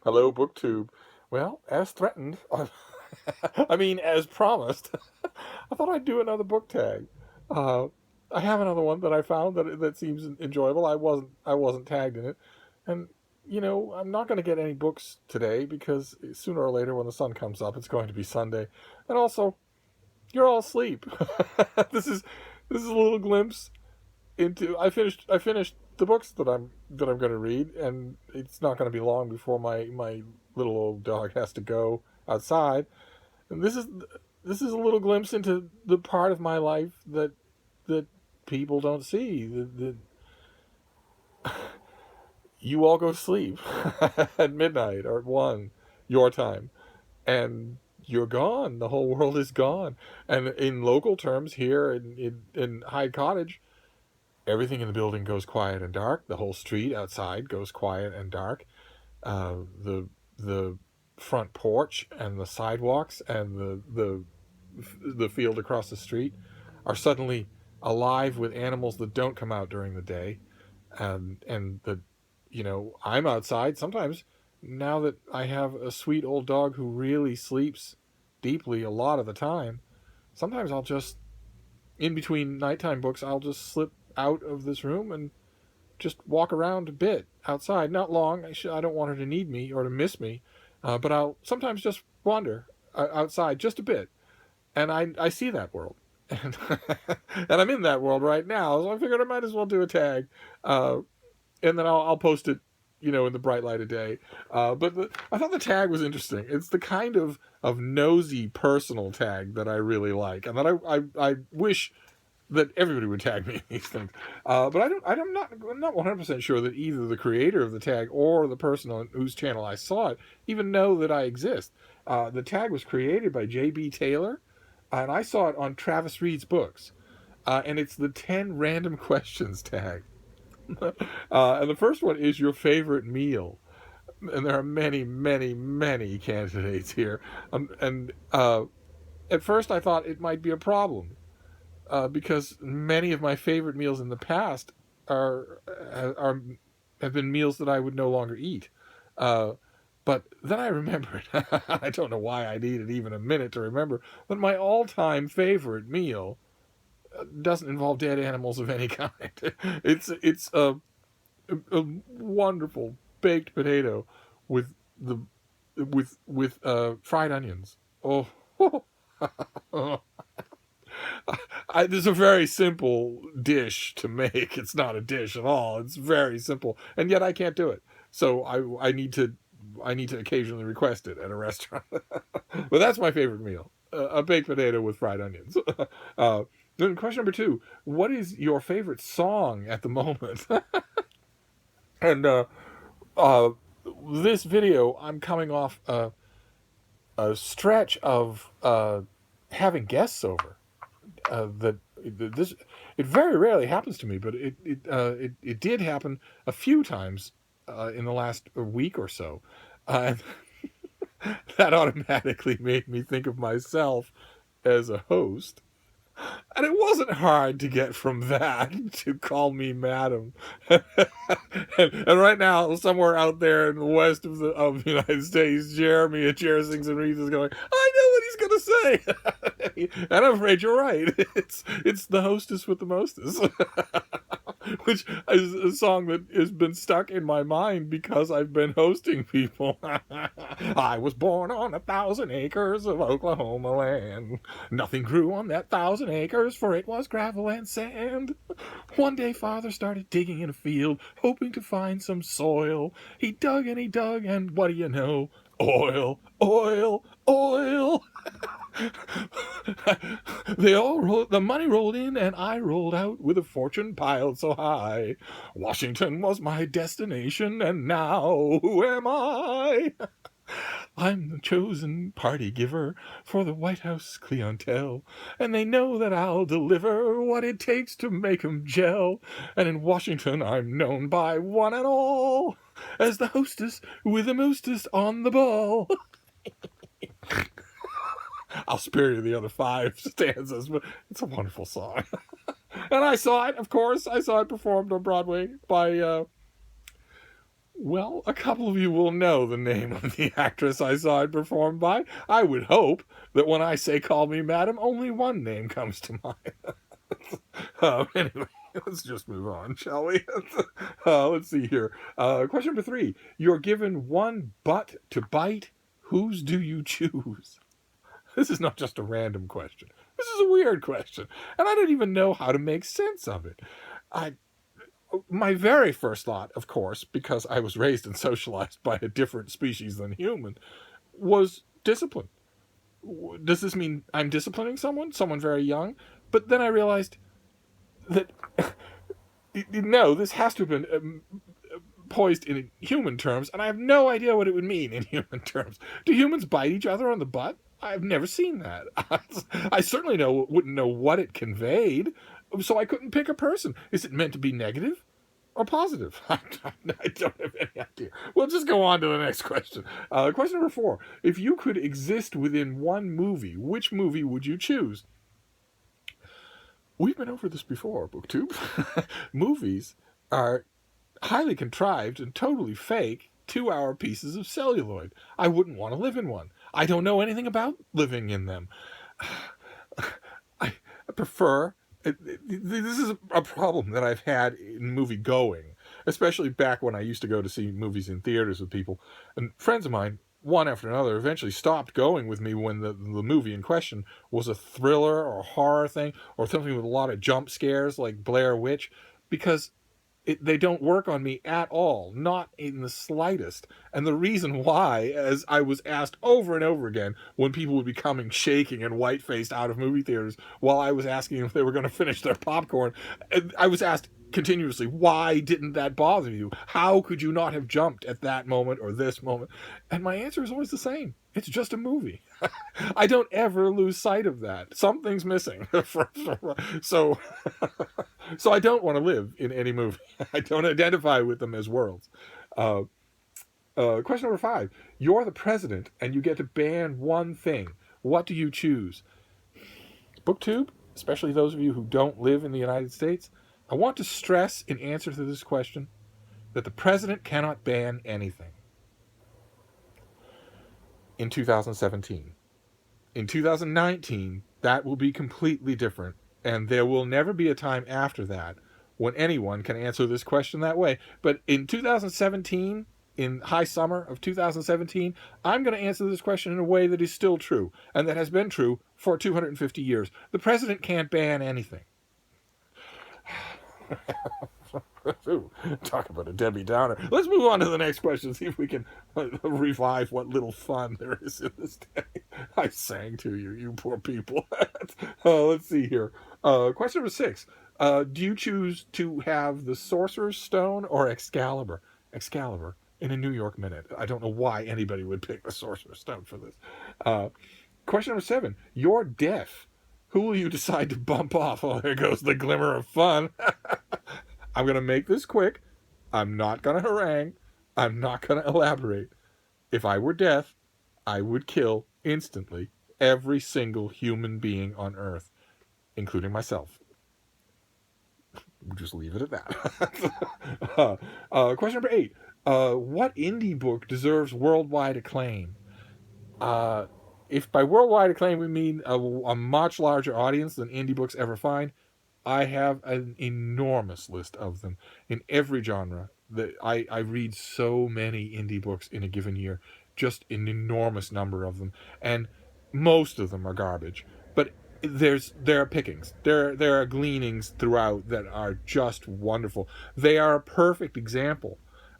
Hello, BookTube. Well, as threatened, I mean, as promised, I thought I'd do another book tag. Uh, I have another one that I found that seems enjoyable. I wasn't tagged in it, and I'm not going to get any books today because sooner or later, when the sun comes up, it's going to be Sunday, and also you're all asleep. this is this is a little glimpse into I finished the books that I'm going to read, and it's not going to be long before my little old dog has to go outside. And this is a little glimpse into the part of my life that people don't see. That you all go to sleep at midnight or at 1 your time, and you're gone. The whole world is gone. And in local terms, here in Hyde Cottage, everything in the building goes quiet and dark. The whole street outside goes quiet and dark. The front porch and the sidewalks and the field across the street are suddenly alive with animals that don't come out during the day. And I'm outside sometimes now that I have a sweet old dog who really sleeps deeply a lot of the time. Sometimes I'll just, in between nighttime books, I'll just slip out of this room and just walk around a bit outside. Not long. I don't want her to need me or to miss me, but I'll sometimes just wander outside just a bit, and I see that world, and and I'm in that world right now. So I figured I might as well do a tag, uh, and then I'll post it, in the bright light of day. But I thought the tag was interesting. It's the kind of nosy personal tag that I really like, and that I wish that everybody would tag me in these things. But I'm not 100% sure that either the creator of the tag or the person on whose channel I saw it even know that I exist. The tag was created by J.B. Taylor, and I saw it on Travis Reed's books. And it's the 10 random questions tag. And the first one is your favorite meal. And there are many, many, many candidates here. And at first I thought it might be a problem, because many of my favorite meals in the past are have been meals that I would no longer eat. Uh, but then I remembered. I don't know why I needed even a minute to remember that my all-time favorite meal doesn't involve dead animals of any kind. It's a wonderful baked potato with the with fried onions. Oh. This is a very simple dish to make. It's not a dish at all. It's very simple, and yet I can't do it. So I need to occasionally request it at a restaurant. But that's my favorite meal: a baked potato with fried onions. Then question number 2: what is your favorite song at the moment? And uh, this video, I'm coming off a stretch of having guests over. That this it very rarely happens to me, but it did happen a few times in the last week or so. Uh, that automatically made me think of myself as a host. And it wasn't hard to get from that to call me madam. And right now, somewhere out there in the west of the United States, Jeremy at Jerry Sings and Reads is going, I know what he's going to say. And I'm afraid you're right. It's the hostess with the mostest. Which is a song that has been stuck in my mind because I've been hosting people. I was born on 1,000 acres of Oklahoma land. Nothing grew on that 1,000 acres, for it was gravel and sand. One day father started digging in a field, hoping to find some soil. He dug and he dug, and what do you know? Oil, oil, oil. The money rolled in, and I rolled out with a fortune piled so high. Washington was my destination, and now who am I? I'm the chosen party giver for the White House clientele, and they know that I'll deliver what it takes to make 'em gel. And in Washington, I'm known by one and all as the hostess with the mostest on the ball. I'll spare you the other 5 stanzas, but it's a wonderful song. And I saw it, of course. I saw it performed on Broadway by Well, a couple of you will know the name of the actress I saw it performed by. I would hope that when I say call me madam, only one name comes to mind. Anyway, let's just move on, shall we? Let's see here. Question number 3. You're given one butt to bite. Whose do you choose? This is not just a random question. This is a weird question, and I don't even know how to make sense of it. My very first thought, of course, because I was raised and socialized by a different species than human, was discipline. Does this mean I'm disciplining someone very young? But then I realized that no, this has to have been poised in human terms, and I have no idea what it would mean in human terms. Do humans bite each other on the butt? I've never seen that. I certainly wouldn't know what it conveyed, so I couldn't pick a person. Is it meant to be negative or positive? I don't have any idea. We'll just go on to the next question. Question number 4. If you could exist within one movie, which movie would you choose? We've been over this before, BookTube. Movies are highly contrived and totally fake 2-hour pieces of celluloid. I wouldn't want to live in one. I don't know anything about living in them. I prefer... This is a problem that I've had in movie going, especially back when I used to go to see movies in theaters with people. And friends of mine, one after another, eventually stopped going with me when the movie in question was a thriller or horror thing or something with a lot of jump scares like Blair Witch, because they don't work on me at all, not in the slightest. And the reason why, as I was asked over and over again when people would be coming shaking and white-faced out of movie theaters while I was asking if they were going to finish their popcorn, I was asked continuously, why didn't that bother you? How could you not have jumped at that moment or this moment? And my answer is always the same. It's just a movie. I don't ever lose sight of that. Something's missing. So I don't want to live in any movie. I don't identify with them as worlds. Question number 5. You're the president and you get to ban one thing. What do you choose? BookTube, especially those of you who don't live in the United States, I want to stress in answer to this question that the president cannot ban anything. In 2017. In 2019, that will be completely different, and there will never be a time after that when anyone can answer this question that way. But in 2017, in high summer of 2017, I'm going to answer this question in a way that is still true, and that has been true for 250 years. The president can't ban anything. Ooh, talk about a Debbie Downer. Let's move on to the next question, see if we can revive what little fun there is in this day. I sang to you, you poor people. Let's see here. Question number 6. Do you choose to have the Sorcerer's Stone or Excalibur? Excalibur in a New York Minute. I don't know why anybody would pick the Sorcerer's Stone for this. Question number 7. You're deaf. Who will you decide to bump off? Oh, there goes the glimmer of fun. I'm going to make this quick. I'm not going to harangue. I'm not going to elaborate. If I were deaf, I would kill instantly every single human being on Earth, including myself. We'll just leave it at that. Question number 8. What indie book deserves worldwide acclaim? If by worldwide acclaim we mean a much larger audience than indie books ever find, I have an enormous list of them in every genre. I read so many indie books in a given year, just an enormous number of them, and most of them are garbage. But there are pickings, there are gleanings throughout that are just wonderful. They are a perfect example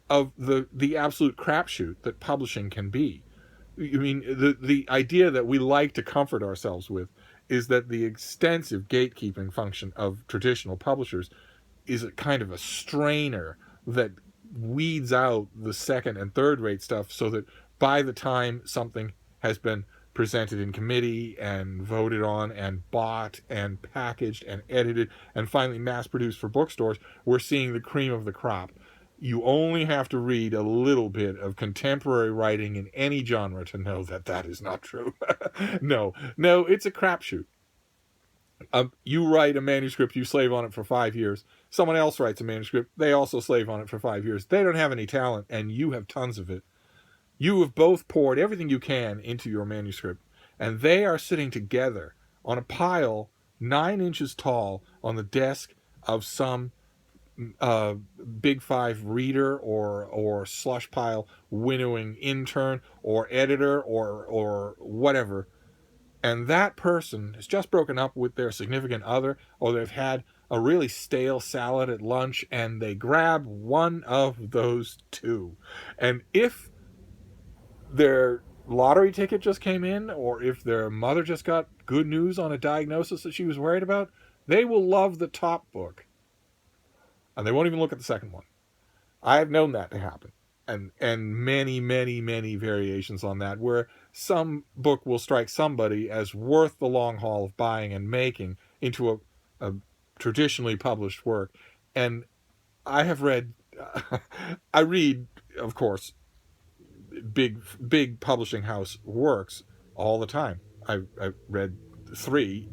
of the absolute crapshoot that publishing can be. I mean, the idea that we like to comfort ourselves with is that the extensive gatekeeping function of traditional publishers is a kind of a strainer that weeds out the second and third rate stuff, so that by the time something has been presented in committee and voted on and bought and packaged and edited and finally mass produced for bookstores, we're seeing the cream of the crop. You only have to read a little bit of contemporary writing in any genre to know that that is not true. No, it's a crapshoot. You write a manuscript, you slave on it for 5 years. Someone else writes a manuscript, they also slave on it for 5 years. They don't have any talent, and you have tons of it. You have both poured everything you can into your manuscript, and they are sitting together on a pile 9 inches tall on the desk of some uh, Big Five reader or slush pile winnowing intern or editor or whatever, and that person has just broken up with their significant other, or they've had a really stale salad at lunch, and they grab one of those two. And if their lottery ticket just came in, or if their mother just got good news on a diagnosis that she was worried about, they will love the top book, and they won't even look at the second one. I have known that to happen, and many, many, many variations on that, where some book will strike somebody as worth the long haul of buying and making into a traditionally published work. And I have read, I read, of course, big publishing house works all the time. I read 3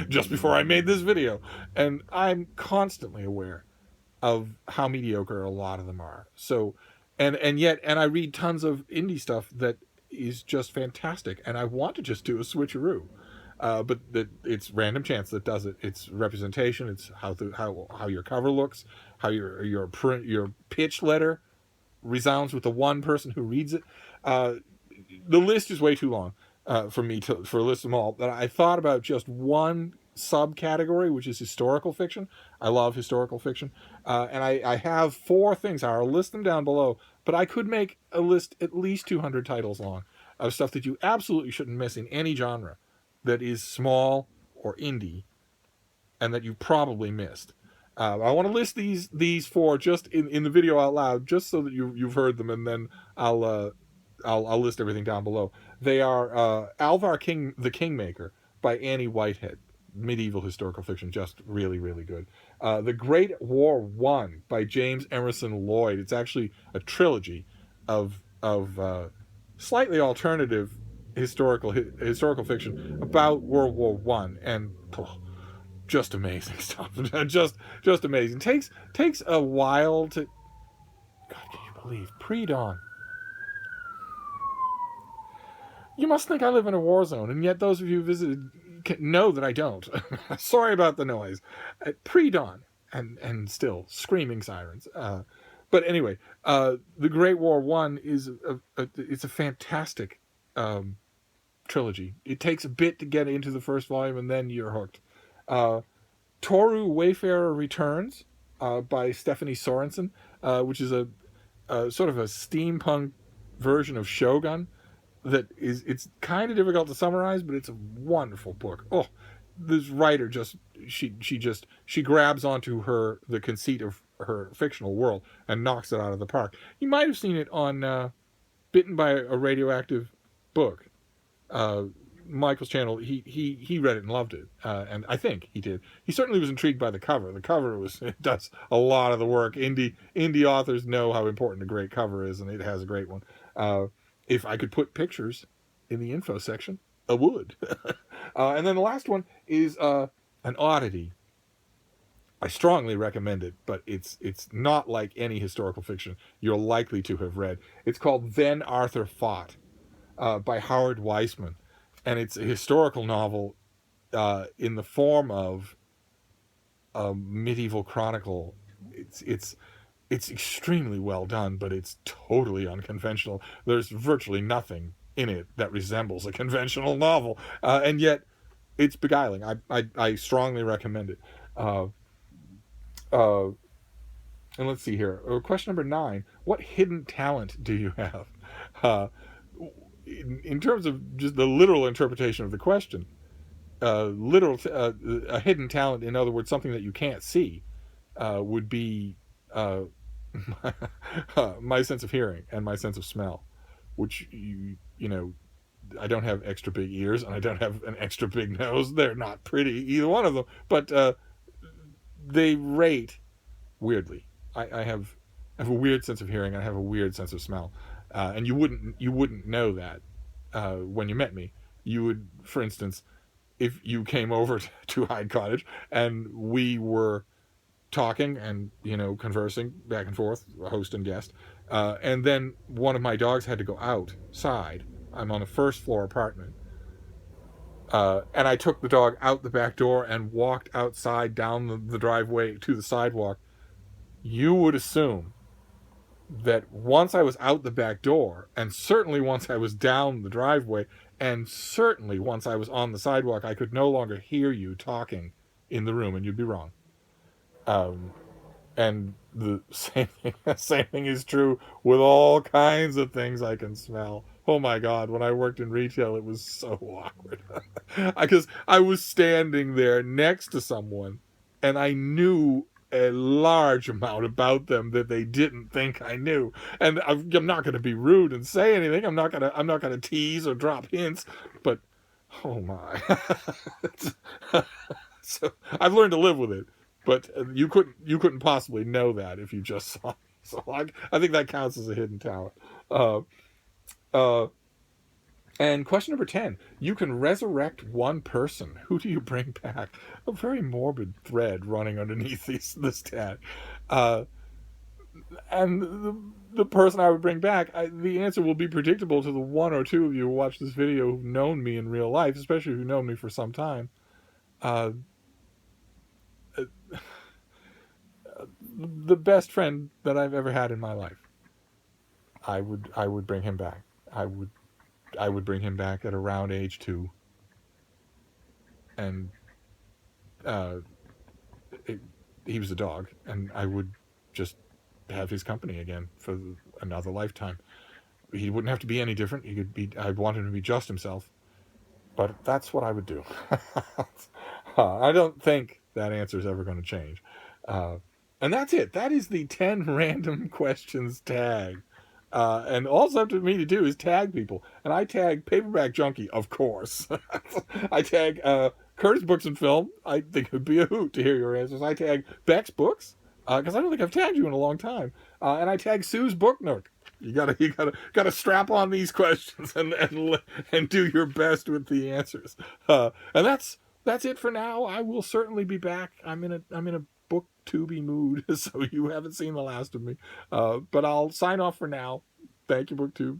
just before I made this video, and I'm constantly aware of how mediocre a lot of them are. So, and yet, and I read tons of indie stuff that is just fantastic, and I want to just do a switcheroo, but that it's random chance that does it. It's representation. It's how your cover looks, how your pitch letter resounds with the one person who reads it. The list is way too long for me to list them all. But I thought about just one subcategory, which is historical fiction. I love historical fiction, and I have 4 things. I'll list them down below. But I could make a list at least 200 titles long of stuff that you absolutely shouldn't miss in any genre that is small or indie, and that you probably missed. I want to list these 4 just in the video out loud, just so that you've heard them, and then I'll list everything down below. They are Alvar King, the Kingmaker by Annie Whitehead, medieval historical fiction, just really, really good. The Great War One by James Emerson Lloyd. It's actually a trilogy of slightly alternative historical fiction about World War One, and just amazing stuff. just amazing. Takes a while to. God, can you believe pre-dawn? You must think I live in a war zone, and yet those of you who visited know that I don't. Sorry about the noise. Pre-dawn, and still screaming sirens. But anyway, the Great War One is it's a fantastic trilogy. It takes a bit to get into the first volume, and then you're hooked. Toru Wayfarer Returns by Stephanie Sorensen, which is a sort of a steampunk version of Shogun. It's kind of difficult to summarize, but it's a wonderful book. Oh, this writer she grabs onto the conceit of her fictional world and knocks it out of the park. You might have seen it on Bitten by a Radioactive Book. Michael's channel, he read it and loved it, and I think he did. He certainly was intrigued by the cover. The cover it does a lot of the work. Indie authors know how important a great cover is, and it has a great one. If I could put pictures in the info section, I would. And then the last one is an oddity. I strongly recommend it, but it's not like any historical fiction you're likely to have read. It's called Then Arthur Fought by Howard Weissman, and it's a historical novel in the form of a medieval chronicle. It's extremely well done, but it's totally unconventional. There's virtually nothing in it that resembles a conventional novel, and yet it's beguiling. I strongly recommend it. And let's see here. Question number 9: what hidden talent do you have? In terms of just the literal interpretation of the question, a hidden talent, in other words, something that you can't see, would be my sense of hearing and my sense of smell, which you know, I don't have extra big ears and I don't have an extra big nose. They're not pretty, either one of them, but they rate weirdly. I have a weird sense of hearing. I have a weird sense of smell, and you wouldn't know that when you met me. You would, for instance, if you came over to Hyde Cottage and we were talking and conversing back and forth, host and guest, and then one of my dogs had to go outside. I'm on a first floor apartment, and I took the dog out the back door and walked outside down the driveway to the sidewalk. You would assume that once I was out the back door, and certainly once I was down the driveway, and certainly once I was on the sidewalk, I could no longer hear you talking in the room, and you'd be wrong. And the same thing is true with all kinds of things I can smell. Oh my God, when I worked in retail, it was so awkward. Because I was standing there next to someone, and I knew a large amount about them that they didn't think I knew. And I'm not going to be rude and say anything. I'm not going to tease or drop hints. But oh my, so I've learned to live with it. But you couldn't possibly know that if you just saw me. So I think that counts as a hidden talent. Uh, uh, and question number 10: you can resurrect one person. Who do you bring back? A very morbid thread running underneath this tag. And the person I would bring back, the answer will be predictable to the one or two of you who watch this video who've known me in real life, especially who've known me for some time. The best friend that I've ever had in my life. I would bring him back. I would bring him back at around age 2, and he was a dog, and I would just have his company again for another lifetime. He wouldn't have to be any different. He could be. I want him to be just himself, but that's what I would do. I don't think that answer is ever going to change. And that's it. That is the 10 random questions tag. And all it's up to me to do is tag people. And I tag Paperback Junkie, of course. I tag Curtis Books and Film. I think it would be a hoot to hear your answers. I tag Beck's Books, because I don't think I've tagged you in a long time. And I tag Sue's Book Nook. You gotta strap on these questions and do your best with the answers. And that's it for now. I will certainly be back. I'm in a booktubey mood, so you haven't seen the last of me. But I'll sign off for now. Thank you, BookTube.